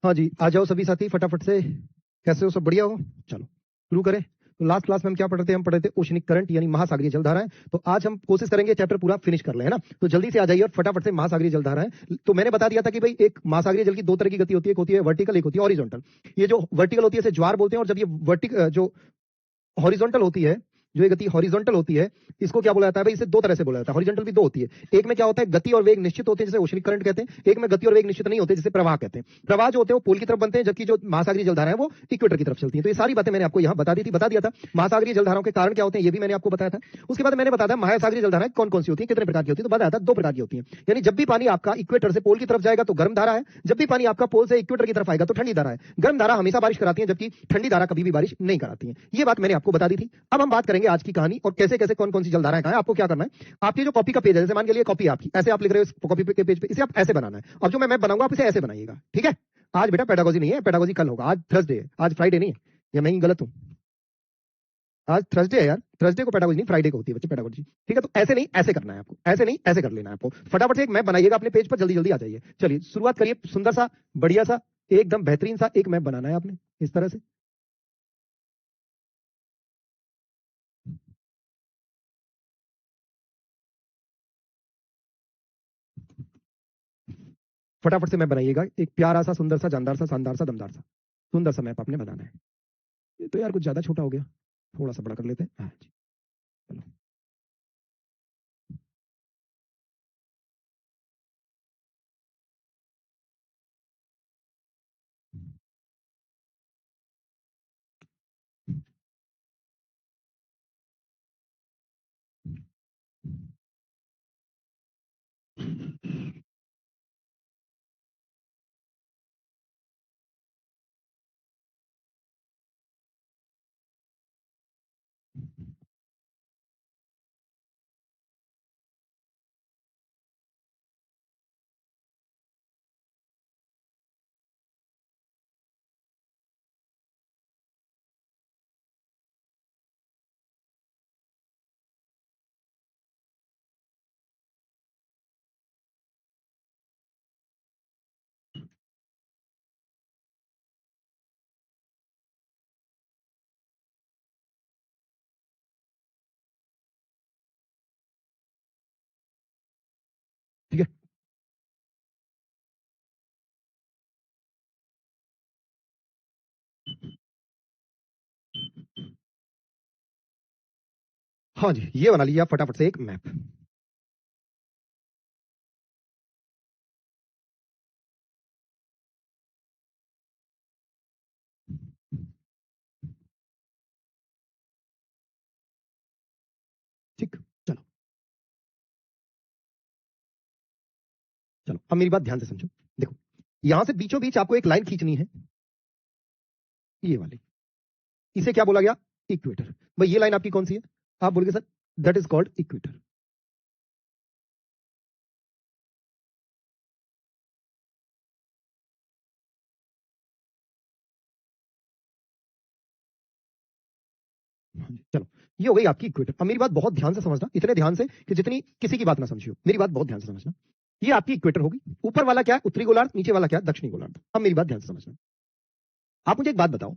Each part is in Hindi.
हाँ जी, आ जाओ सभी साथी फटाफट से। कैसे हो, सब बढ़िया हो? चलो शुरू करें। तो लास्ट क्लास में हम क्या पढ़ रहे थे? हम पढ़ रहे थे ओशनिक करंट यानी महासागरीय जलधाराएं। तो आज हम कोशिश करेंगे चैप्टर पूरा फिनिश कर ले, है ना? तो जल्दी से आ जाइए और फटाफट से महासागरीय जलधाराएं। तो मैंने बता दिया था कि भाई एक महासागरीय जल की दो तरह की गति होती है, एक होती है वर्टिकल, एक होती है हॉरिजॉन्टल। ये जो वर्टिकल होती है इसे ज्वार बोलते हैं, और जब ये वर्टिकल जो हॉरिजॉन्टल होती है, जो ये गति हॉरिजॉन्टल होती है, इसको क्या बोला जाता है भाई? इसे दो तरह से बोला जाता है। हॉरिजॉन्टल भी दो होती है। एक में क्या होता है, गति और वेग निश्चित होते हैं जिसे ओशनिक करंट कहते हैं। एक में गति और वेग निश्चित नहीं होते जिसे प्रवाह कहते हैं। प्रवाह जो होते हैं वो पोल की तरफ बनते हैं, जबकि जो महासागरीय जलधारा है वो इक्वेटर की तरफ चलती है। तो ये सारी बातें मैंने आपको यहाँ बता दिया था। महासागरीय जलधाराओं के कारण क्या होते हैं ये भी मैंने आपको बताया था। उसके बाद मैंने बताया महासागरीय जलधाराएं कौन कौन सी होती है, कितने प्रकार की होती है। तो बताया था दो प्रकार की होती है। यानी जब भी पानी आपका इक्वेटर से पोल की तरफ जाएगा तो गर्म धारा है, जब भी पानी आपका पोल से इक्वेटर की तरफ आएगा तो ठंडी धारा है। गर्म धारा हमेशा बारिश कराती है, जबकि ठंडी धारा कभी भी बारिश नहीं कराती है। ये बात मैंने आपको बता दी थी। अब हम बात करेंगे आज की कहानी और कैसे कैसे कौन कौन सी जलधाराएं कहां है। आपको क्या करना है, आपकी जो कॉपी का पेज है, जैसे मान के लिए कॉपी आपकी ऐसे आप लिख रहे हो कॉपी के पेज पे, इसे आप ऐसे बनाना है। और जो मैं बनाऊंगा आप इसे ऐसे बनाइएगा, ठीक है? आज बेटा पेडागोजी नहीं है, पेडागोजी कल होगा। आज थर्सडे है, आज फ्राइडे नहीं है, या मैं ही गलत हूं? आज थर्सडे है यार, थर्सडे को पेडागोजी नहीं, फ्राइडे को होती है बच्चे पेडागोजी, ठीक है? तो ऐसे नहीं ऐसे करना है आपको, ऐसे नहीं ऐसे कर लेना है आपको। फटाफट से एक मैप बनाइएगा अपने पेज पर, जल्दी जल्दी आ जाइए। चलिए शुरुआत करिए, सुंदर सा बढ़िया सा एकदम बेहतरीन सा एक मैप बनाना है आपने इस तरह से। फटाफट से मैप बनाइएगा, एक प्यारा सा सुंदर सा जानदार सा शानदार सा दमदार सा सुंदर सा मैप आपने बनाना है। ये तो यार कुछ ज्यादा छोटा हो गया, थोड़ा सा बड़ा कर लेते हैं। हाँ जी, चलो। ठीक है, हाँ जी, ये बना लीजिए आप फटाफट से एक मैप। ठीक, चलो चलो, अब मेरी बात ध्यान से समझो। देखो, यहां से बीचों बीच आपको एक लाइन खींचनी है, ये वाली। इसे क्या बोला गया? इक्वेटर। भाई ये लाइन आपकी कौन सी है? आप बोलोगे sir that is called equator. चलो, ये हो गई आपकी इक्वेटर। अब मेरी बात बहुत ध्यान से समझना, इतने ध्यान से कि जितनी किसी की बात ना समझियो, मेरी बात बहुत ध्यान से समझना। ये आपकी इक्वेटर होगी। ऊपर वाला क्या है? उत्तरी गोलार्ध। नीचे वाला क्या है? दक्षिणी गोलार्ध। अब मेरी बात ध्यान से समझना। आप मुझे एक बात बताओ,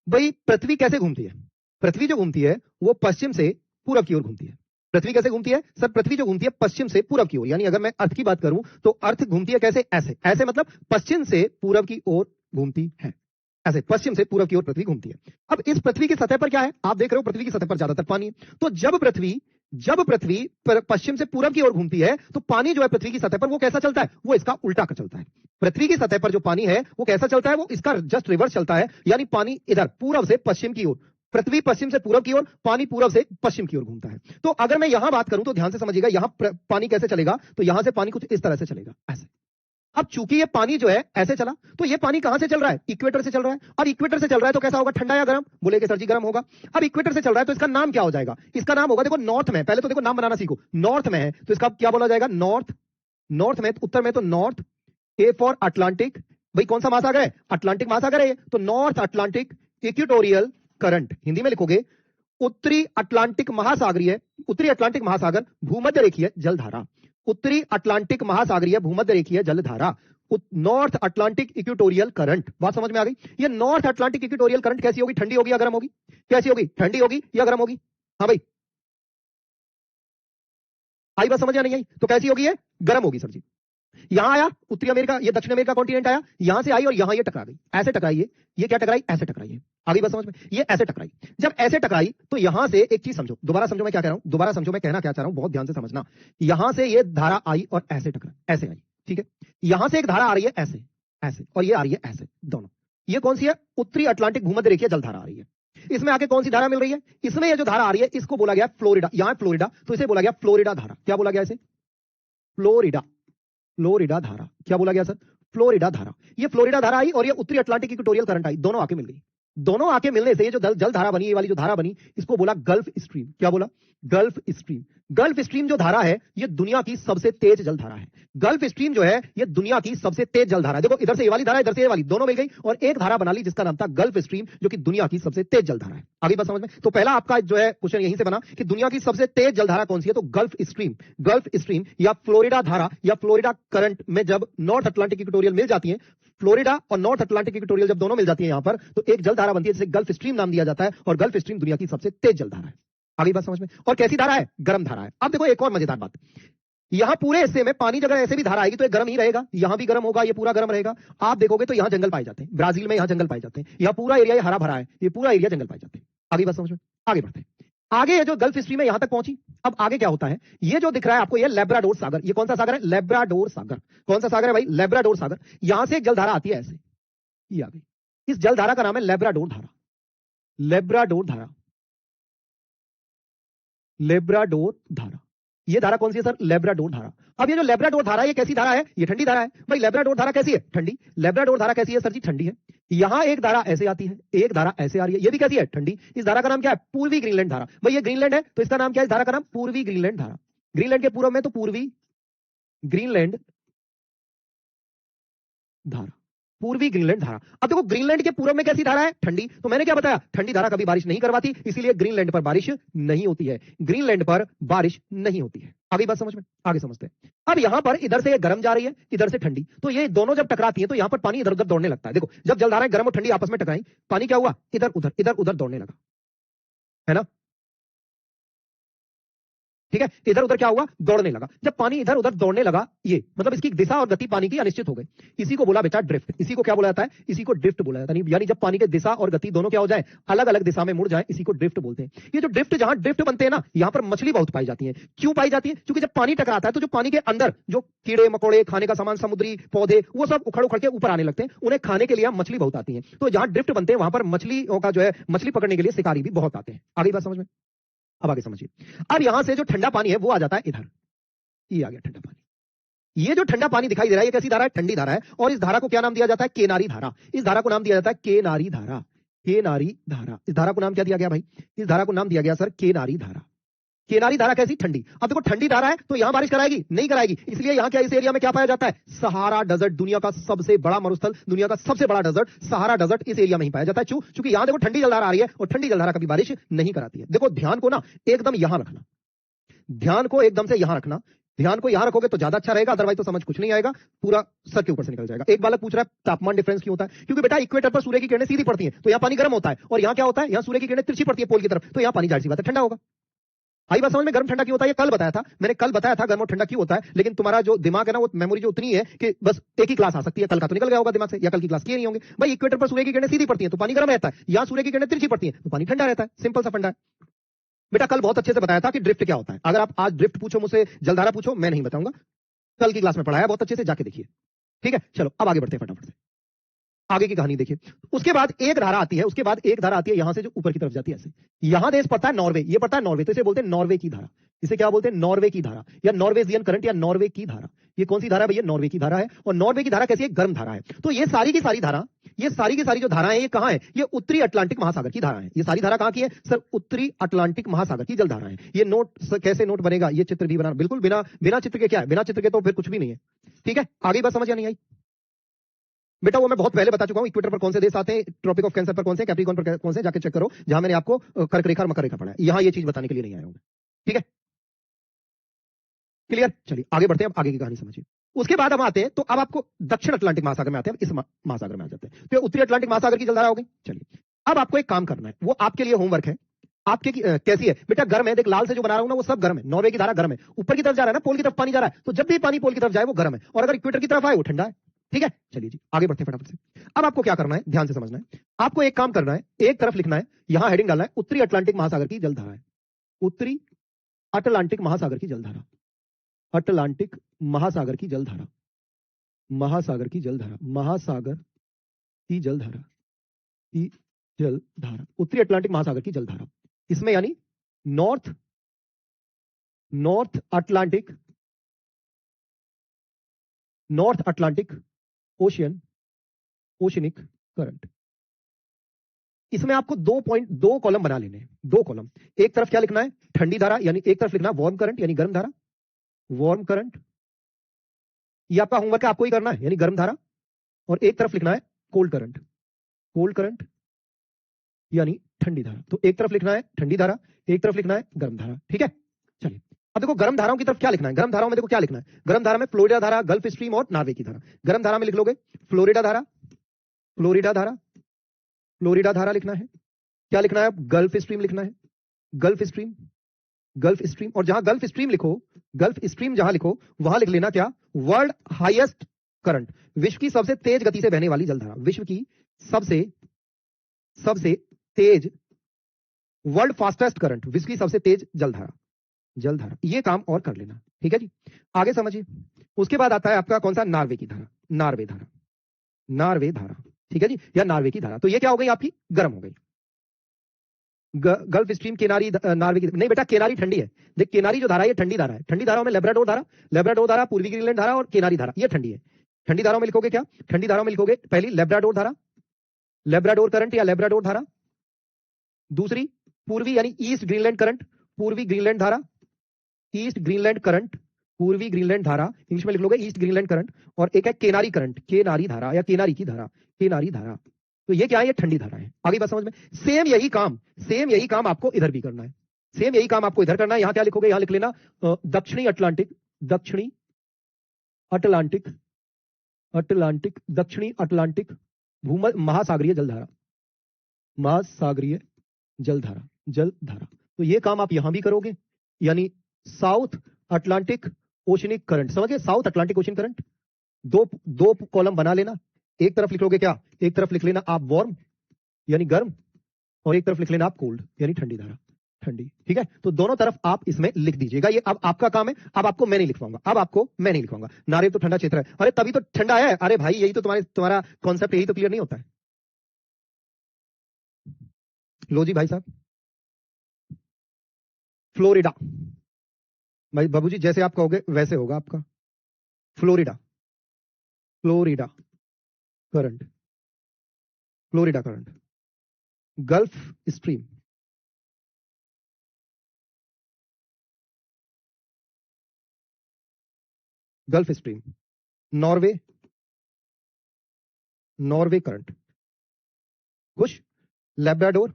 भाई पृथ्वी कैसे घूमती है? पृथ्वी जो घूमती है वो पश्चिम से पूरब की ओर घूमती है। पृथ्वी कैसे घूमती है सर? पृथ्वी जो घूमती है पश्चिम से पूरब की ओर। यानी अगर मैं अर्थ की बात करूं तो अर्थ घूमती है कैसे? ऐसे ऐसे, मतलब पश्चिम से पूरब की ओर घूमती है। ऐसे पश्चिम से पूरब की ओर पृथ्वी घूमती है। अब इस पृथ्वी की सतह पर क्या है? आप देख रहे हो पृथ्वी की सतह पर ज्यादातर पानी है। तो जब पृथ्वी पश्चिम से पूरब की ओर घूमती है तो पानी जो है पृथ्वी की सतह पर वो कैसा चलता है? वो इसका उल्टा का चलता है। पृथ्वी की सतह पर जो पानी है वो कैसा चलता है? वो इसका जस्ट रिवर्स चलता है। यानी पानी इधर पूरब से पश्चिम की ओर, पृथ्वी पश्चिम से पूरब की ओर, पानी पूरब से पश्चिम की ओर घूमता है। तो अगर मैं यहां बात करूं तो ध्यान से समझिएगा, यहां पानी कैसे चलेगा? तो यहां से पानी कुछ इस तरह से चलेगा, ऐसे। अब चूंकि ये पानी जो है ऐसे चला, तो ये पानी कहां से चल रहा है? इक्वेटर से चल रहा है। और इक्वेटर से चल रहा है तो कैसा होगा? ठंडा या गर्म? बोले कि सर जी गर्म होगा। अब इक्वेटर से चल रहा है तो इसका नाम क्या हो जाएगा? इसका नाम होगा, देखो नॉर्थ में, पहले तो देखो नाम बनाना सीखो। नॉर्थ में है तो इसका क्या बोला जाएगा? नॉर्थ। नॉर्थ में, उत्तर में तो नॉर्थ। A for Atlantic. भाई कौन सा महासागर है? अटलांटिक महासागर है। तो north Atlantic equatorial current, Hindi में लिखोगे उत्तरी अटलांटिक महासागरीय, उत्तरी अटलांटिक महासागर भूमध्य रेखीय जलधारा। उत्तरी अटलांटिक महासागरीय भूमध्य रेखीय जलधारा। North Atlantic equatorial current. बात समझ में आ गई? ये नॉर्थ अटलांटिक इक्वेटोरियल करंट कैसी होगी? ठंडी होगी या गर्म होगी? कैसी होगी? ठंडी होगी या गर्म होगी? हाँ भाई, आई बात समझ या नहीं आई? तो कैसी होगी? ये गर्म होगी सर जी। यहां आया उत्तरी अमेरिका, ये दक्षिण अमेरिका कॉन्टिनेंट आया, यहां से आई और यहां ये टकरा गई, ऐसे टकराई। ये क्या टकराई? ऐसे टकराई है। आगे बात समझ में? ये ऐसे टकराई। जब ऐसे टकराई तो यहां से एक चीज समझो, दोबारा समझो मैं क्या कह रहा हूं, दोबारा समझो मैं कहना क्या चाह रहा हूं, बहुत ध्यान से समझना। यहां से ये धारा आई और ऐसे टकरा, ऐसे आई, ठीक है। यहां से एक धारा आ रही है ऐसे, ऐसे, और ये आ रही है ऐसे, दोनों। ये कौन सी है? उत्तरी अटलांटिक भूमध्य रेखीय जल धारा आ रही है। इसमें आगे कौन सी धारा मिल रही है? इसमें ये जो धारा आ रही है इसको बोला गया फ्लोरिडा। यहां फ्लोरिडा, तो इसे बोला गया फ्लोरिडा धारा। क्या बोला गया इसे? फ्लोरिडा, फ्लोरिडा धारा। क्या बोला गया सर? फ्लोरिडा धारा। ये फ्लोरिडा धारा आई और ये उत्तरी अटलांटिक इक्वेटोरियल करंट आई, दोनों आके मिल गई। दोनों आके मिलने से ये जो जल धारा बनी, ये वाली जो धारा बनी, इसको बोला गल्फ स्ट्रीम। क्या बोला? Gulf Stream. गल्फ स्ट्रीम जो धारा है ये दुनिया की सबसे तेज जल धारा है। गल्फ स्ट्रीम जो है ये दुनिया की सबसे तेज जल धारा है। देखो इधर से ये वाली धारा, इधर से ये वाली, दोनों मिल गई और एक धारा बना ली जिसका नाम था गल्फ स्ट्रीम, जो कि दुनिया की सबसे तेज जल धारा है। आगे बात समझ में? तो पहला आपका जो है क्वेश्चन यहीं से बना कि दुनिया की सबसे तेज जल धारा कौन सी है? तो गल्फ स्ट्रीम। गल्फ स्ट्रीम या फ्लोरिडा धारा या फ्लोरिडा करंट में जब नॉर्थ अटलांटिक इक्वेटोरियल मिल जाती है, फ्लोरिडा और नॉर्थ अटलांटिक इक्वेटोरियल जब दोनों मिल जाती है यहां पर, तो एक जल धारा बनती है जिसे गल्फ स्ट्रीम नाम दिया जाता है, और गल्फ स्ट्रीम दुनिया की सबसे तेज जल धारा है। आगे बात समझ में? और कैसी धारा है? गर्म धारा है। अब देखो एक और मजेदार बात, यहां पूरे हिस्से में पानी जगह ऐसे भी धारा आएगी तो ये गर्म ही रहेगा, यहां भी गर्म होगा, ये पूरा गर्म रहेगा। आप देखोगे तो यहां जंगल पाए जाते हैं, ब्राजील में यहां जंगल पाए जाते हैं, यहां पूरा एरिया हरा भरा है, ये पूरा एरिया जंगल पाए जाते हैं। आगे बात समझ में? आगे बढ़ते हैं। आगे ये जो गल्फ स्ट्रीम है यहां तक पहुंची। अब आगे क्या होता है? ये जो दिख रहा है आपको, ये लेब्राडोर सागर। ये कौन सा सागर है? लेब्राडोर सागर। कौन सा सागर है भाई? लेब्राडोर सागर। यहां से एक जलधारा आती है ऐसे, ये आ गई। इस जलधारा का नाम है लेब्राडोर धारा। लेब्राडोर धारा, लेब्राडोर धारा। ये धारा कौन सी है सर? लेब्राडोर धारा। अब ये जो लेब्राडोर धारा है ये कैसी धारा है? ये ठंडी धारा है। भाई लेब्राडोर धारा कैसी है? ठंडी। लेब्राडोर धारा कैसी है सर जी? ठंडी है। यहां एक धारा ऐसे आती है, एक धारा ऐसे आ रही है, ये भी कैसी है? ठंडी। इस धारा का नाम क्या है? पूर्वी ग्रीनलैंड धारा। भाई ये ग्रीनलैंड है तो इसका नाम क्या है? इस धारा का नाम पूर्वी ग्रीनलैंड धारा। ग्रीनलैंड के पूर्व में तो पूर्वी ग्रीनलैंड धारा, पूर्वी ग्रीनलैंड धारा। अब देखो ग्रीनलैंड के पूर्व में कैसी धारा है? ठंडी। तो मैंने क्या बताया? ठंडी धारा कभी बारिश नहीं करवाती, इसीलिए ग्रीनलैंड पर बारिश नहीं होती है। ग्रीनलैंड पर बारिश नहीं होती है। आगे बात समझ में? आगे समझते हैं। अब यहां पर इधर से ये गर्म जा रही है, इधर से ठंडी, तो ये दोनों जब टकराती है तो यहां पर पानी इधर उधर दौड़ने लगता है। देखो जब जलधाराएं गर्म और ठंडी आपस में टकराई, पानी क्या हुआ? इधर उधर दौड़ने लगा, है ना? ठीक है, इधर उधर क्या हुआ? दौड़ने लगा। जब पानी इधर उधर दौड़ने लगा, ये मतलब इसकी दिशा और गति पानी की अनिश्चित हो गई। इसी को बोला बेटा ड्रिफ्ट। इसी को क्या बोला जाता है? इसी को ड्रिफ्ट बोला जाता है। यानी जब पानी की दिशा और गति दोनों क्या हो जाए? अलग अलग दिशा में मुड़ जाए, इसी को ड्रिफ्ट बोलते हैं। ये जो ड्रिफ्ट, जहां ड्रिफ्ट बनते हैं ना, यहां पर मछली बहुत पाई जाती है। क्यों पाई जाती है? क्योंकि जब पानी टकराता है तो जो पानी के अंदर जो कीड़े मकोड़े, खाने का सामान, समुद्री पौधे, वो सब उखड़ उखड़ के ऊपर आने लगते हैं, उन्हें खाने के लिए मछली बहुत आती है। तो जहां ड्रिफ्ट बनते हैं वहां पर मछलियों का जो है, मछली पकड़ने के लिए शिकारी भी बहुत आते हैं। आगे बात समझ में? अब आगे समझिए। अब यहां से जो ठंडा पानी है वो आ जाता है इधर, ये आ गया ठंडा पानी। ये जो ठंडा पानी दिखाई दे रहा है ये कैसी धारा है? ठंडी धारा है। और इस धारा को क्या नाम दिया जाता है? केनारी धारा। इस धारा को नाम दिया जाता है केनारी धारा। केनारी धारा। इस धारा को नाम क्या दिया गया भाई? इस धारा को नाम दिया गया सर केनारी धारा। केनारी धारा कैसी? ठंडी। अब देखो ठंडी धारा है तो यहां बारिश कराएगी? नहीं कराएगी। इसलिए यहां क्या, इस एरिया में क्या पाया जाता है? Sahara desert. दुनिया का सबसे बड़ा मरुस्थल, दुनिया का सबसे बड़ा डेजर्ट, सहारा डेजर्ट इस एरिया में ही पाया जाता है। क्योंकि यहां देखो ठंडी जलधारा आ रही है और ठंडी जलधारा कभी बारिश नहीं कराती है। देखो ध्यान को ना एकदम यहां रखना, ध्यान को एकदम से यहां रखना। ध्यान को यहां रखोगे तो ज्यादा अच्छा रहेगा, अदरवाइज तो समझ कुछ नहीं आएगा, पूरा सर के ऊपर से निकल जाएगा। एक बालक पूछ रहा है तापमान डिफरेंस क्यों होता है? क्योंकि बेटा इक्वेटर पर सूर्य की किरणें सीधी पड़ती हैं तो यहां पानी गर्म होता है, और यहां क्या होता है? यहां सूर्य की किरणें तिरछी पड़ती है पोल की तरफ, तो यहां पानी जाहिर सी बात है ठंडा होगा। आई बात समझ में? गर्म ठंडा क्यों होता है ये कल बताया था मैंने, कल बताया था गर्म और ठंडा क्यों होता है। लेकिन तुम्हारा जो दिमाग है ना, वो मेमोरी जो उतनी है कि बस एक ही क्लास आ सकती है, कल का तो निकल गया होगा दिमाग से, या कल की क्लास किए नहीं होंगे। भाई इक्वेटर पर सूर्य की किरणें सीधी पड़ती है तो पानी गर्म रहता है, यहां सूर्य की किरणें तिरछी पड़ती है तो पानी ठंडा रहता है। सिंपल सा फंडा है बेटा। कल बहुत अच्छे से बताया था कि ड्रिफ्ट क्या होता है। अगर आप आज ड्रिफ्ट पूछो मुझसे, जलधारा पूछो, मैं नहीं बताऊंगा, कल की क्लास में पढ़ाया बहुत अच्छे से, जाके देखिए। ठीक है, चलो अब आगे बढ़ते हैं फटाफट से, आगे की कहानी देखिए। उसके बाद एक धारा आती है, उसके बाद एक धारा आती है यहां से जो ऊपर की तरफ जाती है ऐसे। यहां देश पड़ता है नॉर्वे, ये पड़ता है नॉर्वे, तो इसे बोलते हैं नॉर्वे की धारा। इसे क्या बोलते हैं? नॉर्वे की धारा या नॉर्वेजियन करंट या नॉर्वे की धारा। ये कौन सी धारा है भैया? नॉर्वे की धारा है। और नॉर्वे की धारा कैसी है? गर्म धारा है। तो ये सारी की सारी धारा, ये सारी की सारी जो धारा है ये कहां है? ये उत्तरी अटलांटिक महासागर की धारा है। ये सारी धारा कहां की है सर? उत्तरी अटलांटिक महासागर की जल धारा है। ये नोट कैसे नोट बनेगा? ये चित्र भी बना, बिल्कुल बिना चित्र के क्या है? बिना चित्र के तो फिर कुछ भी नहीं है। ठीक है, आगे बात समझ या नहीं आई बेटा? वो मैं बहुत पहले बता चुका हूं। इक्वेटर पर कौन से देश आते हैं, ट्रॉपिक ऑफ कैंसर पर कौन से, कैप्रिकॉर्न पर कौन से, जाके चेक करो, जहां मैंने आपको कर्क रेखा और मकर रेखा पढ़ा है। यहां ये चीज बताने के लिए नहीं आया हूं। ठीक है, क्लियर? चलिए आगे बढ़ते हैं, अब आगे की कहानी समझिए। उसके बाद हम आते हैं, तो अब आपको दक्षिण अटलांटिक महासागर में आते हैं, इस महासागर में आ जाते हैं, तो उत्तरी अटलांटिक महासागर की जलधारा हो गई। चलिए अब आपको एक काम करना है, वो आपके लिए होमवर्क है। आपके कैसी है बेटा? गर्म है, देख लाल से जो बना रहा हूं ना वो सब गर्म है। नॉर्वे की धारा गर्म है, ऊपर की तरफ जा रहा है ना, पोल की तरफ पानी जा रहा है, तो जब भी पानी पोल की तरफ जाए वो गर्म है, और अगर इक्वेटर की तरफ आए वो ठंडा है। ठीक है, चलिए जी आगे बढ़ते हैं फटाफट से। अब आपको क्या करना है, ध्यान से समझना है। आपको एक काम करना है, एक तरफ लिखना है, यहां हेडिंग डालना है, उत्तरी अटलांटिक महासागर की जलधारा है। उत्तरी अटलांटिक महासागर की जलधारा, अटलांटिक महासागर की जलधारा, महासागर की जलधारा, महासागर की जलधारा, की जलधारा, उत्तरी अटलांटिक महासागर की जलधारा। इसमें यानी north Atlantic, north Atlantic oceanic current. इसमें आपको 2 कॉलम बना लेने हैं, 2 कॉलम। एक तरफ क्या लिखना है, ठंडी धारा, यानी एक तरफ लिखना वार्म करंट यानी गर्म धारा, वार्म करंट, ये आपका होमवर्क है, आपको ही करना है, यानी गर्म धारा। और एक तरफ लिखना है कोल्ड करंट, कोल्ड करंट यानी ठंडी धारा। तो एक तरफ लिखना है ठंडी धारा, एक तरफ लिखना है गर्म धारा। ठीक है, चलिए अब देखो गर्म धाराओं की तरफ क्या लिखना है। गर्म धाराओं में देखो क्या लिखना है, गर्म धारा में फ्लोरिडा धारा, गल्फ स्ट्रीम और नॉर्वे की धारा। गर्म धारा में लिख लोगे फ्लोरिडा धारा, फ्लोरिडा धारा, फ्लोरिडा धारा लिखना है। क्या लिखना है, गल्फ स्ट्रीम लिखना है, गल्फ स्ट्रीम, गल्फ स्ट्रीम। और जहां गल्फ स्ट्रीम लिखो, गल्फ स्ट्रीम जहां लिखो वहां लिख लेना क्या, वर्ल्ड हाईएस्ट करंट, विश्व की सबसे तेज गति से बहने वाली जलधारा, विश्व की सबसे तेज, वर्ल्ड फास्टेस्ट करंट, विश्व की सबसे तेज जलधारा, जलधारा। ये काम और कर लेना। ठीक है जी, आगे समझिए। उसके बाद आता है आपका कौन सा, नार्वे की धारा, नार्वे धारा, नार्वे धारा। ठीक है जी, या नार्वे की धारा। तो ये क्या हो गई आपकी, गर्म हो गई। गल्फ स्ट्रीम केनारी, नार्वे की नहीं बेटा, केनारी ठंडी है। देख केनारी जो धारा है ये ठंडी धारा है। ठंडी धाराओं में लेब्राडोर धारा, लेब्राडोर धारा, पूर्वी ग्रीनलैंड धारा और केनारी धारा, ये ठंडी है। ठंडी धाराओं में लिखोगे क्या, ठंडी धाराओं में लिखोगे पहली लेब्राडोर धारा, लेब्राडोर करंट या लेब्राडोर धारा। दूसरी पूर्वी यानी ईस्ट ग्रीनलैंड करंट, पूर्वी ग्रीनलैंड धारा, ईस्ट ग्रीनलैंड करंट, पूर्वी ग्रीनलैंड धारा, इंग्लिश में लिख लोगे ईस्ट ग्रीनलैंड करंट। और एक है केनारी करंट, केनारी धारा या केनारी की धारा, केनारी धारा। तो ये क्या है, ये ठंडी धारा है। आगे बात समझ में। सेम यही काम आपको इधर भी करना है, सेम यही काम आपको इधर करना है। यहां क्या लिखोगे, यहां लिख लेना दक्षिणी अटलांटिक, दक्षिणी अटलांटिक, अटलांटिक, दक्षिणी अटलांटिक भूमध्य महासागरीय जलधारा, महासागरीय जलधारा, जलधारा। तो ये काम आप यहां भी करोगे, यानी साउथ अटलांटिक ओशनिक करंट। समझिए, साउथ अटलांटिक ओशन करंट, दो कॉलम बना लेना। एक तरफ लिख लोगे क्या, एक तरफ लिख लेना आप वार्म यानी गर्म, और एक तरफ लिख लेना आप कोल्ड यानी ठंडी धारा, ठंडी। ठीक है, तो दोनों तरफ आप इसमें लिख दीजिएगा। ये अब आपका काम है, अब आपको मैं नहीं लिखवाऊंगा, अब आपको मैं नहीं लिखवाऊंगा। नारे तो ठंडा क्षेत्र है, अरे तभी तो ठंडा है। अरे भाई यही तो तुम्हारा कॉन्सेप्ट, यही तो क्लियर नहीं होता है। लो जी भाई साहब, फ्लोरिडा, भाई बाबूजी जैसे आप कहोगे वैसे होगा आपका। Florida, Florida current, Florida current, Gulf Stream, Gulf Stream, Norway, Norway current, कुछ Labrador,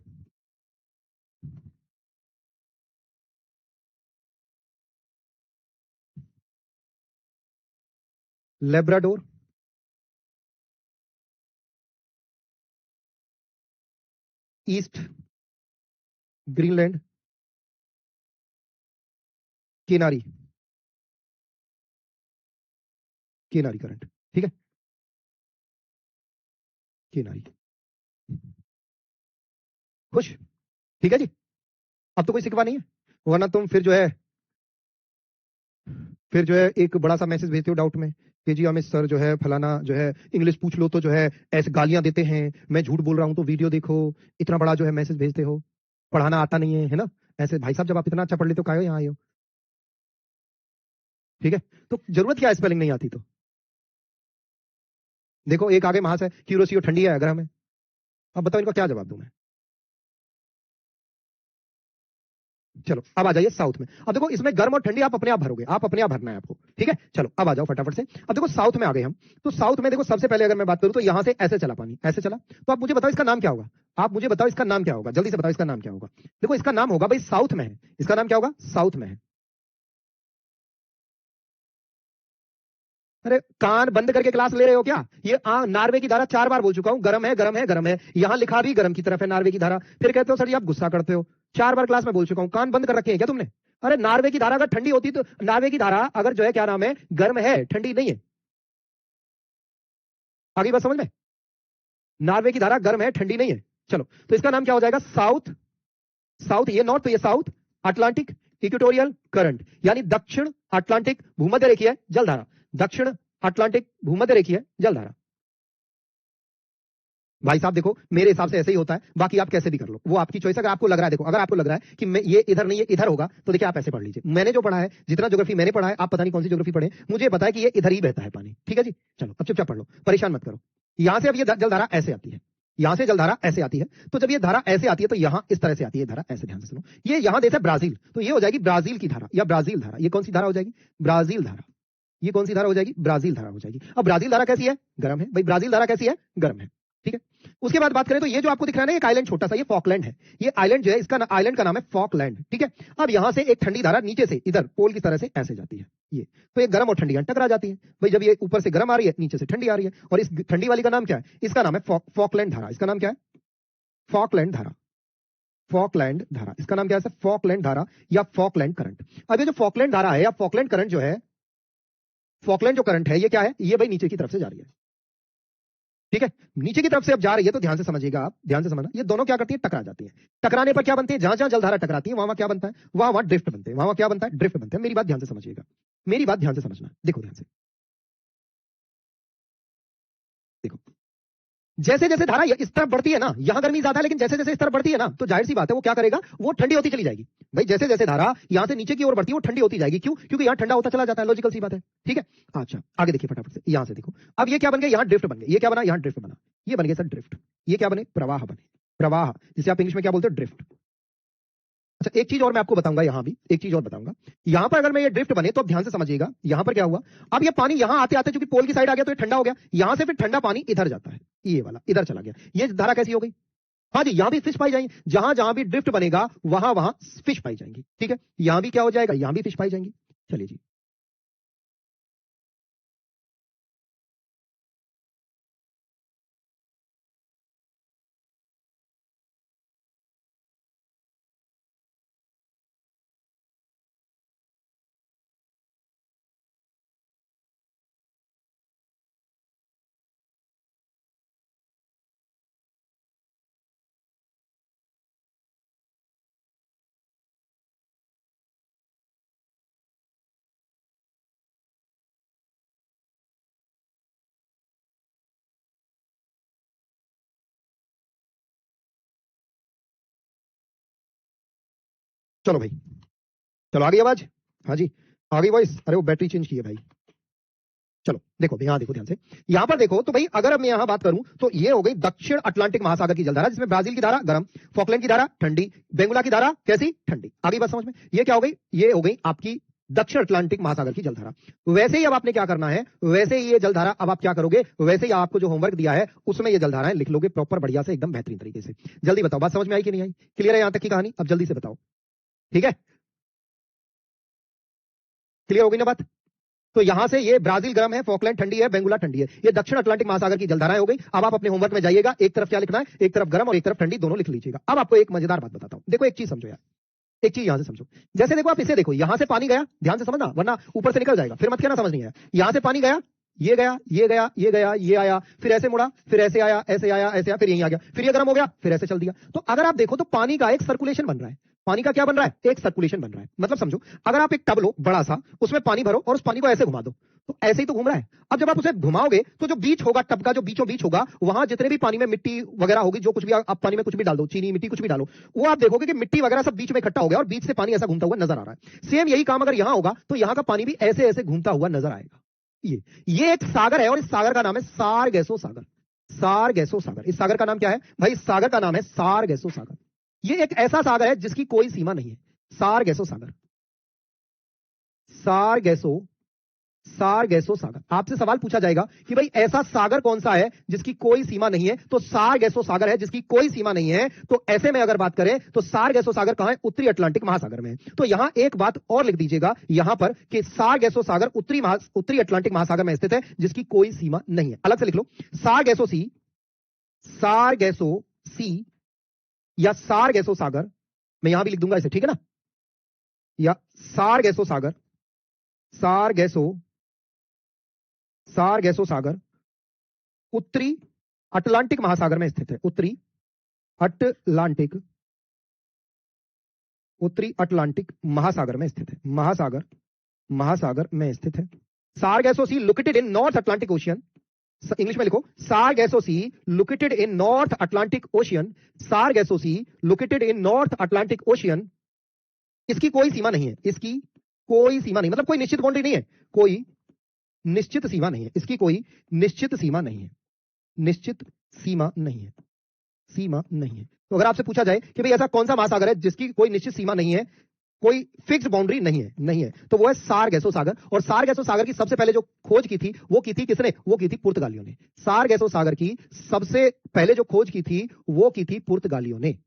Labrador, east Greenland, Canary, Canary current. ठीक है, केनारी, खुश। ठीक है जी, अब तो कोई सिकवा नहीं है, वरना तुम फिर जो है एक बड़ा सा मैसेज भेजते हो डाउट में कि जी अमित सर जो है फलाना जो है इंग्लिश पूछ लो तो जो है ऐसे गालियां देते हैं, मैं झूठ बोल रहा हूं तो वीडियो देखो, इतना बड़ा जो है मैसेज भेजते हो, पढ़ाना आता नहीं है ना। ऐसे भाई साहब जब आप इतना अच्छा पढ़ लेते हो काहे यहाँ आए हो। ठीक है, तो जरूरत क्या है स्पेलिंग नहीं आती तो। देखो एक आगे महास है, क्यूरोसियो ठंडी है अगर हमें। अब बताओ इनका क्या जवाब दूं मैं। चलो अब आ जाइए साउथ में। अब देखो इसमें गर्म और ठंडी आप अपने आप भरोगे, आप अपने आप भरना है आपको। ठीक है, चलो अब आ जाओ फटाफट से। अब देखो साउथ में आ गए हम, तो साउथ में देखो सबसे पहले अगर मैं बात करूं तो यहां से ऐसे चला पानी, ऐसे चला। तो आप मुझे बताओ इसका नाम क्या होगा, आप मुझे बताओ इसका नाम क्या होगा, जल्दी से बताओ इसका नाम क्या होगा। देखो इसका नाम होगा भाई, साउथ में है, इसका नाम क्या होगा, साउथ में है। अरे कान बंद करके क्लास ले रहे हो क्या? ये नार्वे की धारा 4 बार बोल चुका हूं, गर्म है गर्म है गर्म है, यहां लिखा भी गर्म की तरफ है नार्वे की धारा, फिर कहते हो सर जी आप गुस्सा करते हो। 4 बार क्लास में बोल चुका हूं, कान बंद कर रखे हैं क्या तुमने? अरे नार्वे की धारा अगर ठंडी होती तो, नार्वे की धारा अगर जो है क्या नाम है गर्म है, ठंडी नहीं है। आगे बात समझ में? नार्वे की धारा गर्म है, ठंडी नहीं है। चलो तो इसका नाम क्या हो जाएगा? साउथ, साउथ ये नॉर्थ तो ये साउथ अटलांटिक इक्वेटोरियल करंट, यानी दक्षिण अटलांटिक भूमध्य रेखीय जलधारा, दक्षिण अटलांटिक भूमध्य रेखीय जलधारा। भाई साहब देखो मेरे हिसाब से ऐसे ही होता है, बाकी आप कैसे भी कर लो, वो आपकी चॉइस। अगर आपको लग रहा है, देखो अगर आपको लग रहा है कि मैं ये इधर नहीं है इधर होगा, तो देखिए आप ऐसे पढ़ लीजिए। मैंने जो पढ़ा है, जितना ज्योग्राफी मैंने पढ़ा है, आप पता नहीं कौन सी ज्योग्राफी पढ़े, मुझे पता है कि ये इधर ही बहता है पानी। ठीक है जी, चलो अब चुपचाप पढ़ लो, परेशान मत करो। यहां से अब ये जलधारा ऐसे आती है, यहां से जलधारा ऐसे आती है, तो जब ये धारा ऐसे आती है तो यहां इस तरह से आती है धारा, ऐसे ध्यान से सुनो। ये यहां देश है ब्राजील, तो ये हो जाएगी ब्राजील की धारा या ब्राजील धारा। ये कौन सी धारा हो जाएगी? ब्राजील धारा। ये कौन सी धारा हो जाएगी? ब्राजील धारा हो जाएगी। अब ब्राजील धारा कैसी है? गर्म है भाई, ब्राजील धारा कैसी है? गर्म है। ठीक है, उसके बाद बात करें तो ये जो आपको दिख रहा है ना, एक आइलैंड छोटा सा, ये फॉकलैंड है। ये आइलैंड जो है, इसका आइलैंड का नाम है फॉकलैंड। ठीक है, अब यहां से एक ठंडी धारा नीचे से इधर पोल की तरह से ऐसे जाती है, ये तो ये गर्म और ठंडी टकरा जाती है भाई। जब ये ऊपर से गर्म आ रही है, नीचे से ठंडी आ रही है, और इस ठंडी वाली का नाम क्या है? इसका नाम है फॉकलैंड धारा। इसका नाम क्या है? फॉकलैंड धारा। फॉकलैंड धारा, इसका नाम क्या है? फॉकलैंड धारा या फॉकलैंड करंट। अब ये जो फॉकलैंड धारा है या फॉकलैंड करंट जो है, फॉकलैंड जो करंट है, ये क्या है? ये भाई नीचे की तरफ से जा रही है। ठीक है, नीचे की तरफ से अब जा रही है, तो ध्यान से समझिएगा आप, ध्यान से समझना। ये दोनों क्या करती है? टकरा जाती है। टकराने पर क्या बनती है? जहां जहां जलधारा टकराती है वहां क्या बनता है? वहां ड्रिफ्ट बनते हैं। वहां क्या बनता है? ड्रिफ्ट बनते हैं। मेरी बात ध्यान से समझिएगा, मेरी बात ध्यान से समझना। देखो ध्यान से देखो, जैसे जैसे धारा इस तरफ बढ़ती है ना, यहां गर्मी ज्यादा है, लेकिन जैसे जैसे इस तरफ बढ़ती है ना, तो जाहिर सी बात है वो क्या करेगा? वो ठंडी होती चली जाएगी भाई। जैसे जैसे धारा यहां से नीचे की ओर बढ़ती है, वो ठंडी होती जाएगी। क्यों? क्योंकि यहां ठंडा होता चला जाता है, लॉजिकल सी बात है। ठीक है, अच्छा आगे देखिए फटाफट से, यहां से देखो। अब ये क्या बन गया? यहां ड्रिफ्ट बन गया। ये क्या बना? यहां ड्रिफ्ट बना। ये बन गया सर ड्रिफ्ट। ये क्या बने? प्रवाह बने। प्रवाह, जिसे आप इंग्लिश में क्या बोलते हो? ड्रिफ्ट। अच्छा एक चीज और मैं आपको बताऊंगा, यहां भी एक चीज और बताऊंगा। यहां पर अगर मैं ये ड्रिफ्ट बने, तो अब ध्यान से समझिएगा, यहां पर क्या हुआ? अब ये पानी यहां आते आते चूंकि पोल की साइड आ गया, तो ये ठंडा हो गया। यहां से फिर ठंडा पानी इधर जाता है, ये वाला इधर चला गया। ये धारा कैसी हो गई? हाँ जी, यहां भी फिश पाई जाएंगी। जहां जहां भी ड्रिफ्ट बनेगा वहां वहां फिश पाई जाएंगी। ठीक है, यहां भी क्या हो जाएगा? यहां भी फिश पाई जाएंगी। चलिए जी, चलो भाई, चलो आगे आवाज। हाँ जी, आगे वॉइस। अरे वो बैटरी चेंज की है भाई। चलो देखो, यहां देखो ध्यान से, यहां पर देखो तो भाई, अगर अब मैं यहां बात करूं तो ये हो गई दक्षिण अटलांटिक महासागर की जलधारा, जिसमें ब्राजील की धारा गर्म, फॉकलैंड की धारा ठंडी, बेंगुला की धारा कैसी? ठंडी। आगे बात समझ में? ये क्या हो गई? ये हो गई आपकी दक्षिण अटलांटिक महासागर की जलधारा। वैसे ही अब आपने क्या करना है, वैसे ही ये जलधारा अब आप क्या करोगे, वैसे ही आपको जो होमवर्क दिया है उसमें ये जलधाराएं लिख लोगे प्रॉपर बढ़िया से, एकदम बेहतरीन तरीके से। जल्दी बताओ, बात समझ में आई कि नहीं आई? क्लियर है यहां तक की कहानी? अब जल्दी से बताओ। ठीक है, क्लियर हो गई ना बात? तो यहां से ये ब्राजील गर्म है, फॉकलैंड ठंडी है, बेंगुला ठंडी है। ये दक्षिण अटलांटिक महासागर की जलधाराएं हो गई। अब आप अपने होमवर्क में जाइएगा, एक तरफ क्या लिखना है? एक तरफ गर्म और एक तरफ ठंडी, दोनों लिख लीजिएगा। अब आपको एक मजेदार बात बताता हूं, देखो एक चीज समझो यार, एक चीज यहां से समझो। जैसे देखो आप इसे देखो, यहां से पानी गया, ध्यान से समझना वरना ऊपर से निकल जाएगा, फिर मत कहना समझ नहीं आया। यहां से पानी गया, ये गया, ये गया, ये गया, ये आया, फिर ऐसे मुड़ा, फिर ऐसे आया, ऐसे आया, ऐसे आया, फिर यहीं आ गया, फिर ये गर्म हो गया, फिर ऐसे चल दिया। तो अगर आप देखो तो पानी का एक सर्कुलेशन बन रहा है। पानी का क्या बन रहा है? एक सर्कुलेशन बन रहा है। मतलब समझो, अगर आप एक टब लो बड़ा सा, उसमें पानी भरो और उस पानी को ऐसे घुमा दो, तो ऐसे ही तो घूम रहा है। अब जब आप उसे घुमाओगे तो जो बीच होगा, टब का जो बीचों बीच होगा, वहां जितने भी पानी में मिट्टी वगैरह होगी, जो कुछ भी आप पानी में कुछ भी डाल दो, चीनी मिट्टी कुछ भी डालो, वो आप देखोगे कि मिट्टी वगैरह सब बीच में इकट्ठा हो गया और बीच से पानी ऐसा घूमता हुआ नजर आ रहा है। सेम यही काम अगर यहां होगा तो यहां का पानी भी ऐसे ऐसे घूमता हुआ नजर आएगा। ये एक सागर है और इस सागर का नाम है सारगेसो सागर। सारगेसो सागर, इस सागर का नाम क्या है भाई? इस सागर का नाम है सारगेसो सागर। ये एक ऐसा सागर है जिसकी कोई सीमा नहीं है। सारगेसो सागर, सारगेसो सारगेसो सागर। आपसे सवाल पूछा जाएगा कि भाई ऐसा सागर कौन सा है जिसकी कोई सीमा नहीं है, तो सारगेसो सागर है जिसकी कोई सीमा नहीं है। तो ऐसे में अगर बात करें तो सारगेसो सागर कहां है? उत्तरी अटलांटिक महासागर में है। तो यहां एक बात और लिख दीजिएगा यहां पर कि सारगेसो सागर उत्तरी अटलांटिक महासागर में स्थित है जिसकी कोई सीमा नहीं है। अलग से लिख लो, सारगेसो सी या सारगेसो सागर, मैं यहां भी लिख दूंगा इसे, ठीक है ना, या सारगेसो सागर, सारगेसो सागर उत्तरी अटलांटिक महासागर में स्थित है। उत्तरी अटलांटिक महासागर में स्थित है। महासागर में स्थित है। Sargasso Sea located in North Atlantic Ocean. English में लिखो, Sargasso Sea located in North Atlantic Ocean. Sargasso Sea located in North Atlantic Ocean. इसकी कोई सीमा नहीं है, इसकी कोई सीमा नहीं, मतलब कोई निश्चित बाउंड्री नहीं है, कोई निश्चित सीमा नहीं है, इसकी कोई निश्चित सीमा नहीं है, निश्चित सीमा नहीं है, सीमा नहीं है। तो अगर आपसे पूछा जाए कि भाई ऐसा कौन सा महासागर है जिसकी कोई निश्चित सीमा नहीं है, कोई फिक्स्ड बाउंड्री नहीं है, तो वो है सारगेसो सागर। और सारगेसो सागर की सबसे पहले जो खोज की थी वो की थी किसने? वो की थी पुर्तगालियों ने। सारगेसो सागर की सबसे पहले जो खोज की थी वो की थी पुर्तगालियों ने।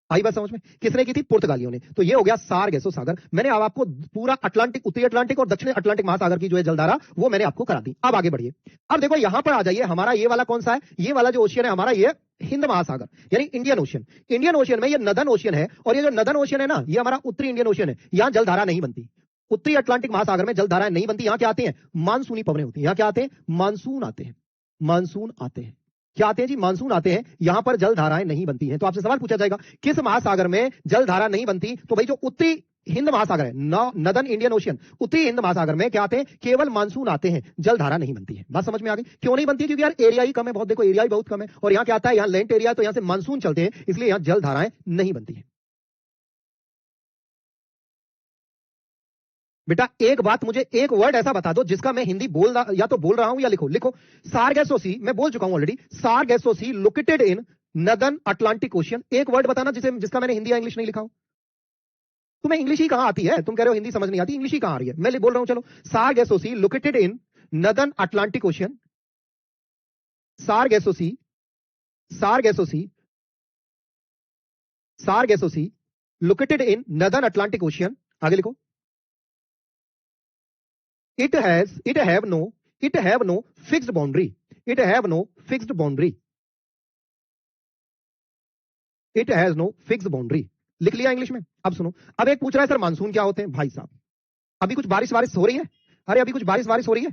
आई बात समझ में? किसने की थी? पुर्तगालियों ने। तो ये हो गया सारगेसो सागर। मैंने अब आपको पूरा अटलांटिक, उत्तरी अटलांटिक और दक्षिणी अटलांटिक महासागर की जो है जलधारा वो मैंने आपको करा दी। अब आगे बढ़िए। अब देखो यहां पर आ जाइए, हमारा ये वाला कौन सा है? ये वाला जो ओशियन है हमारा, ये हिंद महासागर यानी इंडियन ओशियन। इंडियन ओशियन में ये नदन ओशियन है, और ये जो नदन ओशियन है ना, ये हमारा उत्तरी इंडियन ओशियन है। यहां जलधारा नहीं बनती। उत्तरी अटलांटिक महासागर में जलधाराएं नहीं बनती। यहां क्या आते हैं? मानसूनी पवनें होती हैं। यहां क्या आते हैं? मानसून आते हैं। मानसून आते हैं। क्या आते हैं जी? मानसून आते हैं। यहां पर जलधाराएं नहीं बनती हैं। तो आपसे सवाल पूछा जाएगा किस महासागर में जलधारा नहीं बनती? तो भाई जो उत्तरी हिंद महासागर है, नदन इंडियन ओशियन, उत्तरी हिंद महासागर में क्या आते हैं? केवल मानसून आते हैं, जलधारा नहीं बनती है। बात समझ में आ गई? क्यों नहीं बनती है? क्योंकि यार एरिया ही कम है बहुत। देखो एरिया ही बहुत कम है, और यहां क्या आता है? यहां लैंड एरिया, तो यहां से मानसून चलते हैं, इसलिए यहां जलधाराएं नहीं बनती है। बेटा एक बात, मुझे एक वर्ड ऐसा बता दो जिसका मैं हिंदी या तो बोल रहा हूं या लिखो। सारगेसो सी, मैं बोल चुका हूं already. Sargasso Sea located in northern Atlantic Ocean. एक वर्ड बताना जिसका मैंने हिंदी या इंग्लिश नहीं लिखा हो। तुम्हें इंग्लिश ही कहां आती है? तुम कह रहे हो हिंदी समझ नहीं आती, इंग्लिश ही कहां आ रही है? मैं बोल रहा हूं, चलो। Sargasso Sea located in northern Atlantic Ocean. Sargasso Sea located in northern Atlantic Ocean. आगे लिखो। It have no fixed boundary. It have no fixed boundary. It has no fixed boundary. लिख लिया इंग्लिश में? अब सुनो, अब एक पूछ रहा है सर मानसून क्या होते हैं? भाई साहब अभी कुछ बारिश हो रही है? अरे अभी कुछ बारिश हो रही है?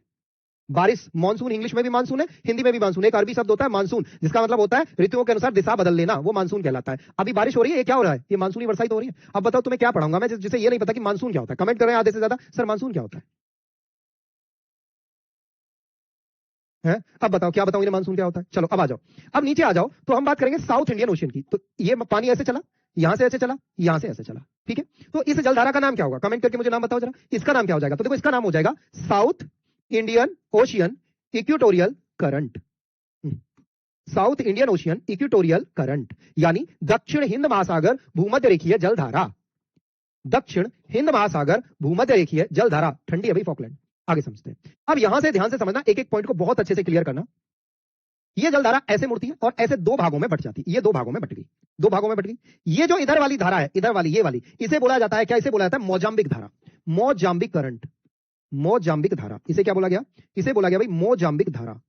बारिश, मानसून इंग्लिश में भी मानसून है, हिंदी में भी मानसून। एक अरबी शब्द होता है मानसून, जिसका मतलब होता है ऋतुओं के अनुसार दिशा बदल लेना, वो मानसून कहलाता है। अभी बारिश हो रही है, ये क्या हो रहा है? ये मानसूनी वर्षा ही तो हो रही है। अब बताओ तुम्हें क्या पढ़ाऊंगा मैं जिसे ये नहीं पता कि मानसून क्या होता है? कमेंट करें आधे से ज्यादा, सर मानसून क्या होता है? अब बताओ क्या बताऊं इन्हें मानसून क्या होता है? चलो अब आ जाओ, अब नीचे आ जाओ, तो हम बात करेंगे साउथ इंडियन ओशियन की। तो ये पानी ऐसे चला, यहां से ऐसे चला, यहां से ऐसे चला, ठीक है? तो इस जलधारा का नाम क्या होगा? कमेंट करके मुझे नाम बताओ जरा, इसका नाम क्या हो जाएगा? तो देखो इसका नाम हो जाएगा south Indian ocean equatorial current. South Indian ocean equatorial current यानी दक्षिण हिंद महासागर भूमध्य रेखीय जलधारा। दक्षिण हिंद महासागर भूमध्य रेखीय जलधारा। ठंडी है भाई फॉकलैंड। आगे समझते हैं। अब यहां से ध्यान से समझना, एक एक पॉइंट को बहुत अच्छे से क्लियर करना। ये जलधारा ऐसे मुड़ती है और ऐसे दो भागों में बट जाती है। ये दो भागों में बट गई। ये जो इधर वाली धारा है, इधर वाली, ये वाली, इसे बोला जाता है क्या? इसे बोला जाता है मोजाम्बिक धारा, मोजाम्बिक करंट, मोजाम्बिक धारा। इसे क्या बोला गया? इसे बोला गया भाई मोजाम्बिक धारा,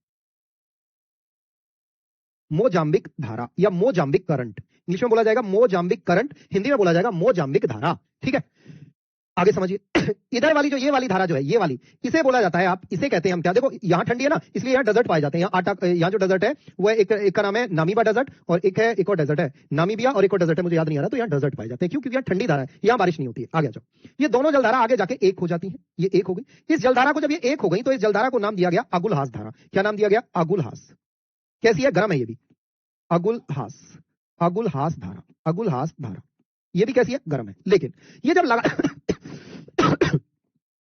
मोजाम्बिक धारा या मोजाम्बिक करंट। इंग्लिश में बोला जाएगा मोजाम्बिक करंट, हिंदी में बोला जाएगा मोजाम्बिक धारा, ठीक है? आगे समझिए। इधर वाली जो ये वाली धारा जो है, ये वाली, इसे बोला जाता है, आप इसे कहते हैं हम क्या? देखो यहां ठंडी है ना, इसलिए यहां डेजर्ट पाए जाते हैं। यहां जो डेजर्ट है वो एक का नाम है नामीबा डेजर्ट, और एक और डेजर्ट है नामीबिया, और एक और डेजर्ट है मुझे याद नहीं आ रहा। तो यहां डेजर्ट पाए जाते हैं। क्यों? क्योंकि यहां ठंडी धारा है, यहां बारिश नहीं होती है। आगे जाओ, ये दोनों जलधारा आगे जाके एक हो जाती है। ये एक हो गई। इस जलधारा को जब ये एक हो गई तो इस जलधारा को नाम दिया गया अगुलहास धारा। क्या नाम दिया गया? अगुलहास। कैसी है? गर्म है ये भी, अगुलहास, अगुलहास धारा, अगुलहास धारा। ये भी कैसी है? गर्म है। लेकिन ये जब लगा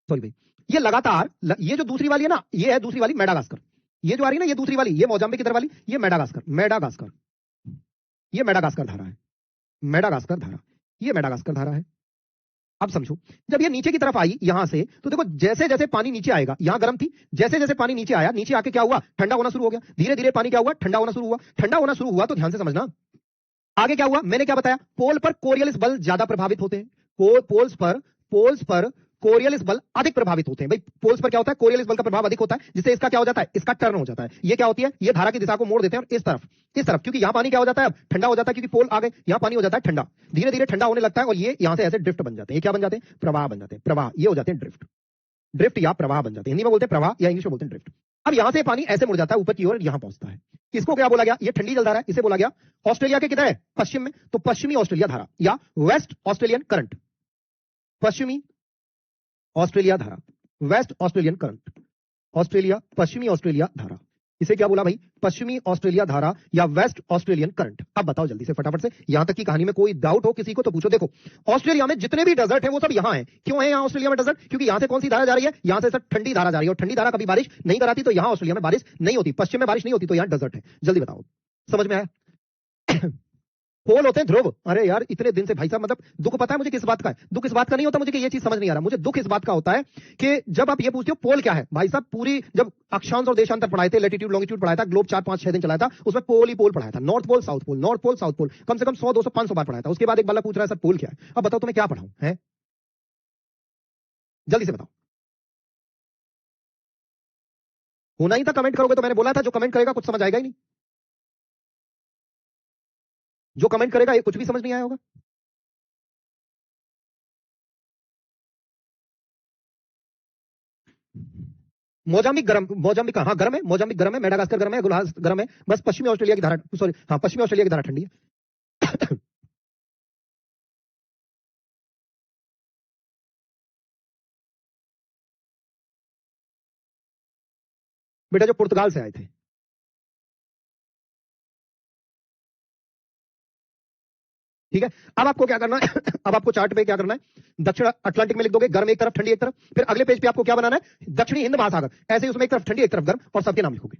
सॉरी भाई, ये लगातार, ये जो दूसरी वाली है ना, ये है दूसरी वाली मेडागास्कर। ये जो आ रही है ना, ये दूसरी वाली, ये मोजाम्बिक इधर वाली, ये मेडागास्कर, मेडागास्कर, ये मेडागास्कर धारा है, मेडागास्कर धारा, ये मेडागास्कर धारा है। अब समझो, जब ये नीचे की तरफ आई यहां से, तो देखो जैसे जैसे पानी नीचे आएगा, यहां गर्म थी, जैसे जैसे पानी नीचे आया, नीचे आके क्या हुआ, ठंडा होना शुरू हो गया, धीरे धीरे पानी क्या हुआ, ठंडा होना शुरू हुआ, ठंडा होना शुरू हुआ तो ध्यान से समझना, आगे क्या हुआ, मैंने क्या बताया, पोल पर कोरियलिस बल ज्यादा प्रभावित होते हैं, पोल्स पर कोरियलिस बल अधिक प्रभावित होते हैं। भाई पोल्स पर क्या होता है, कोरियलिस बल का प्रभाव अधिक होता है, जिससे इसका क्या हो जाता है, इसका टर्न हो जाता है। ये क्या होती है, ये धारा की दिशा को मोड़ देते हैं और इस तरफ, क्योंकि यहां पानी क्या हो जाता है, अब ठंडा हो जाता है, क्योंकि पोल आ गए, यहां पानी हो जाता है ठंडा, धीरे धीरे ठंडा होने लगता है और ये यहां से ऐसे ड्रिफ्ट बन जाते हैं। ये क्या बन जाते हैं, प्रवाह बन जाते हैं, प्रवाह, ये हो जाते हैं ड्रिफ्ट, ड्रिफ्ट या प्रवाह बन जाते हैं। हिंदी में बोलते हैं प्रवाह या इंग्लिश में बोलते हैं ड्रिफ्ट। अब यहां से पानी ऐसे मुड़ जाता है ऊपर की ओर, यहां पहुंचता है। इसको क्या बोला गया, ये ठंडी जलधारा है, इसे बोला गया ऑस्ट्रेलिया के किधर है, पश्चिम में, तो पश्चिमी ऑस्ट्रेलिया धारा या वेस्ट ऑस्ट्रेलियन करंट, पश्चिमी ऑस्ट्रेलिया धारा, वेस्ट ऑस्ट्रेलियन करंट, ऑस्ट्रेलिया, पश्चिमी ऑस्ट्रेलिया धारा, इसे क्या बोला भाई, पश्चिमी ऑस्ट्रेलिया धारा या वेस्ट ऑस्ट्रेलियन करंट। अब बताओ जल्दी से फटाफट से, यहां तक की कहानी में कोई डाउट हो किसी को तो पूछो। देखो ऑस्ट्रेलिया में जितने भी डेजर्ट है वो सब यहां है, क्यों है यहां ऑस्ट्रेलिया में डेजर्ट, क्योंकि यहां से कौन सी धारा जा रही है, यहां से सर ठंडी धारा जा रही है, और ठंडी धारा कभी बारिश नहीं कराती, तो यहां ऑस्ट्रेलिया में बारिश नहीं होती, पश्चिम में बारिश नहीं होती, तो यहां डेजर्ट है। जल्दी बताओ, समझ में आया। पोल होते हैं ध्रुव। अरे यार इतने दिन से भाई साहब, मतलब दुख पता है मुझे किस बात का है, दुख इस बात का नहीं होता मुझे कि ये चीज समझ नहीं आ रहा, मुझे दुख इस बात का होता है कि जब आप ये पूछते हो पोल क्या है, भाई साहब पूरी जब अक्षांश और देशांतर पढ़ाए थे, लैटिट्यूड लॉन्गिट्यूड पढ़ाया था, ग्लोब 4-5-6 दिन चलाया था, उसमें पोल ही पोल पढ़ाया था, north pole south pole, north pole south pole, कम से कम 100-200-500 बार पढ़ाया था। उसके बाद एक बाला पूछ रहा है सर पोल क्या है, अब बताओ तुम्हें क्या पढ़ाऊं है, जल्दी से बताओ। होना ही था, कमेंट करोगे तो, मैंने बोला था जो कमेंट करेगा कुछ समझ आएगा ही नहीं, जो कमेंट करेगा ये कुछ भी समझ नहीं आया होगा। मोजाम्बिक गरम, मोजाम्बिक हाँ गरम है, मोजाम्बिक गरम है, मेडागास्कर गरम है, गुलहास गरम है, बस पश्चिमी ऑस्ट्रेलिया की धारा, सॉरी हाँ पश्चिमी ऑस्ट्रेलिया की धारा ठंडी है। बेटा जो पुर्तगाल से आए थे, ठीक है। अब आपको क्या करना है, अब आपको चार्ट पे क्या करना है, दक्षिण अटलांटिक में लिख दोगे गर्म एक तरफ ठंडी एक तरफ, फिर अगले पेज पे आपको क्या बनाना है, दक्षिणी हिंद महासागर, ऐसे ही उसमें एक तरफ ठंडी एक तरफ गर्म, और सबके नाम लिखोगे,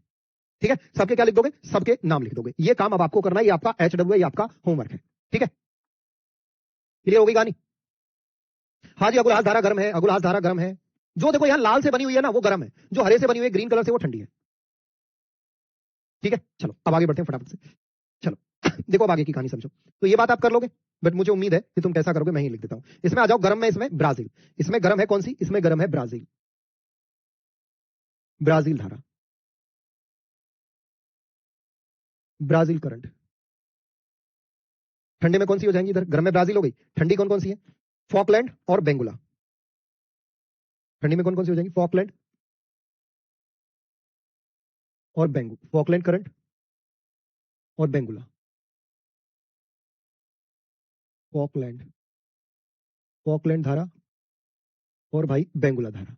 ठीक है, सबके क्या लिख दोगे, सबके नाम लिख दोगे। ये काम अब आपको करना है, ये आपका HW है, ये आपका होमवर्क है, ठीक है, क्लियर हो गई कहानी। हाँ जी, अगुलहास धारा गर्म है, अगुलहास धारा गर्म है, जो देखो यहाँ लाल से बनी हुई है ना वो गर्म है, जो हरे से बनी हुई है ग्रीन कलर से वो ठंडी है, ठीक है। चलो अब आगे बढ़ते हैं फटाफट से, चलो देखो अब आगे की कहानी समझो। तो ये बात आप कर लोगे, बट मुझे उम्मीद है कि तुम कैसा करोगे, मैं ही लिख देता हूं। इसमें आ जाओ, गर्म में इसमें ब्राजील, इसमें गर्म है कौन सी, इसमें गर्म है ब्राजील, ब्राजील धारा, ब्राजील करंट। ठंडे में कौन सी हो जाएंगी, इधर गर्म में ब्राजील हो गई, ठंडी कौन कौन सी है, फॉकलैंड और बेंगुला, ठंडी में कौन कौन सी हो जाएंगी, फॉकलैंड और बेंगू, फॉकलैंड करंट और बेंगुला, फॉकलैंड, फॉकलैंड धारा और भाई बेंगुला धारा,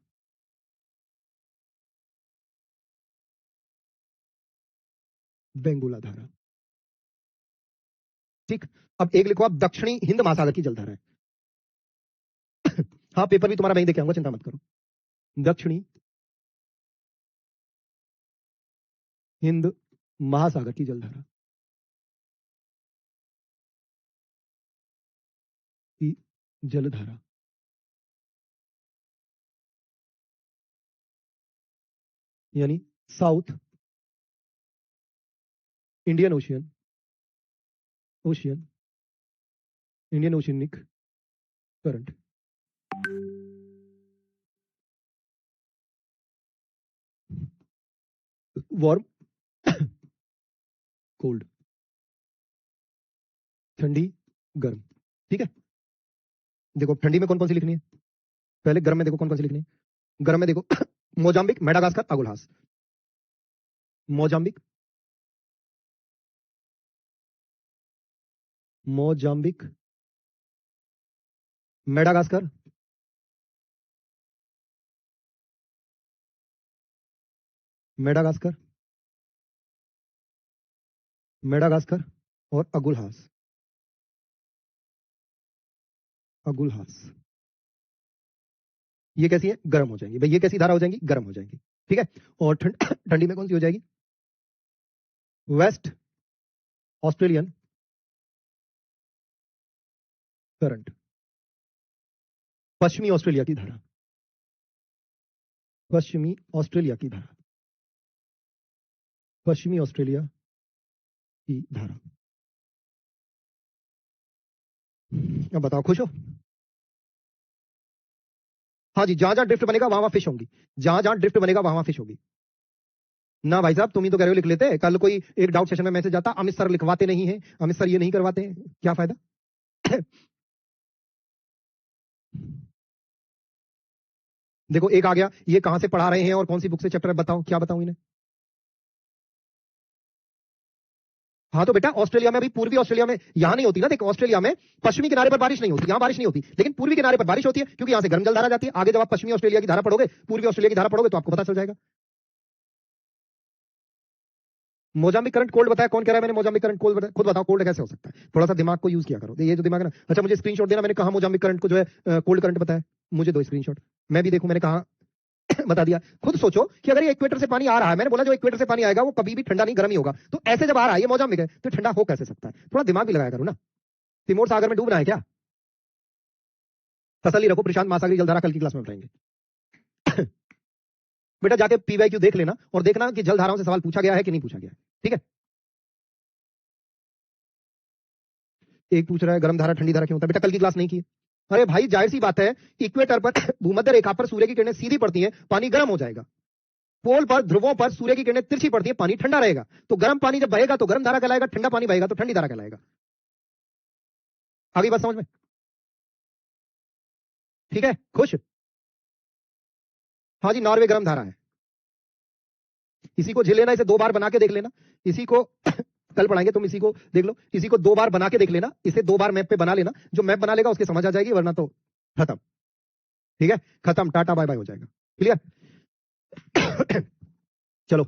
बेंगुला धारा, ठीक। अब एक लिखो आप, दक्षिणी हिंद महासागर की जलधारा है। हाँ पेपर भी तुम्हारा मैं ही देके आऊंगा, चिंता मत करो। दक्षिणी हिंद महासागर की जलधारा की जलधारा, यानी south Indian ocean, ocean Indian oceanic current, warm cold, ठंडी गर्म, ठीक है। देखो ठंडी में कौन कौन सी लिखनी है, पहले गर्म में देखो कौन कौन सी लिखनी है। गर्म में देखो Mozambique, Madagascar, Agulhas, Mozambique, Mozambique, Madagascar, Madagascar, Madagascar और अगुलहास, अगुलहास। ये कैसी है, गर्म हो जाएंगी भाई, ये कैसी धारा हो जाएंगी, गर्म हो जाएंगी, ठीक है। और ठंडी में कौन सी हो जाएगी, वेस्ट ऑस्ट्रेलियन करंट, पश्चिमी ऑस्ट्रेलिया की धारा, पश्चिमी ऑस्ट्रेलिया की धारा, पश्चिमी ऑस्ट्रेलिया की धारा। अब बताओ, खुश हो? हाँ जी, जहां जहां ड्रिफ्ट बनेगा वहां वहां फिश होंगी, जहां जहां ड्रिफ्ट बनेगा वहां वहां फिश होगी। ना भाई साहब, तुम ही तो कह रहे हो लिख लेते। कल कोई एक डाउट सेशन में मैसेज आता, अमित सर लिखवाते नहीं है, अमित सर ये नहीं करवाते हैं, क्या फायदा? देखो एक आ गया, ये कहां से पढ़ा रहे हैं और कौन सी बुक से चैप्टर है, बताओ क्या बताऊं इन्हें? हाँ तो बेटा, ऑस्ट्रेलिया में अभी पूर्वी ऑस्ट्रेलिया में यहां नहीं होती ना, देखो ऑस्ट्रेलिया में पश्चिमी किनारे पर बारिश नहीं होती, यहां बारिश नहीं होती, लेकिन पूर्वी किनारे पर बारिश होती है, क्योंकि यहां से गर्म जलधारा जाती है। आगे जब आप पश्चिमी ऑस्ट्रेलिया की धारा पढ़ोगे, पूर्वी ऑस्ट्रेलिया की धारा पढ़ोगे, तो आपको पता चल जाएगा। मोजाम्बिक करंट कोल्ड बताया, कौन कह रहा है मैंने मोजाम्बिक करंट कोल्ड बताया? खुद बताओ कोल्ड कैसे हो सकता है, थोड़ा सा दिमाग को यूज किया करो। ये जो दिमाग है ना, अच्छा मुझे स्क्रीनशॉट देना, मैंने कहा मोजाम्बिक करंट को जो है कोल्ड करंट बताया, मुझे दो स्क्रीनशॉट, मैं भी देखूं मैंने कहा। बता दिया। खुद सोचो कि अगर ये इक्वेटर से पानी आ रहा है, मैंने बोला जो इक्वेटर से पानी आएगा वो कभी भी ठंडा नहीं गर्म ही होगा, तो ऐसे जब आ रहा है ये मोजाम्बिक है, तो ठंडा हो कैसे सकता है? थोड़ा दिमाग भी लगाया करो ना। तिमोर सागर में डूबना है क्या? तसल्ली रखो, प्रशांत महासागरीय जलधारा कल की क्लास में बताएंगे। बेटा जाके पीवाईक्यू देख लेना और देखना कि जलधाराओं से सवाल पूछा गया है कि नहीं पूछा गया है, ठीक है? एक पूछ रहा है गर्म धारा ठंडी धारा क्यों होता है, बेटा कल की क्लास नहीं की। अरे भाई जाहिर सी बात है, इक्वेटर पर भूमध्य रेखा पर सूर्य की किरणें सीधी पड़ती हैं, पानी गर्म हो जाएगा। पोल पर ध्रुवों पर सूर्य की किरणें तिरछी पड़ती है, पानी ठंडा रहेगा। तो गर्म पानी जब बहेगा तो गर्म धारा कहलाएगा, ठंडा पानी बहेगा तो ठंडी धारा कहलाएगा। आगे बात समझ में? ठीक है, खुश? हाँ जी, नॉर्वे गर्म धारा है। इसी को झेल लेना, इसे 2 बार बना के देख लेना, इसी को कल पढ़ाएंगे, तुम इसी को देख लो, इसी को 2 बार बना के देख लेना, इसे 2 बार मैप पे बना लेना, जो मैप बना लेगा उसके समझ आ जाएगी, वरना तो खत्म। ठीक है, खत्म, टाटा बाय बाय हो जाएगा। क्लियर? चलो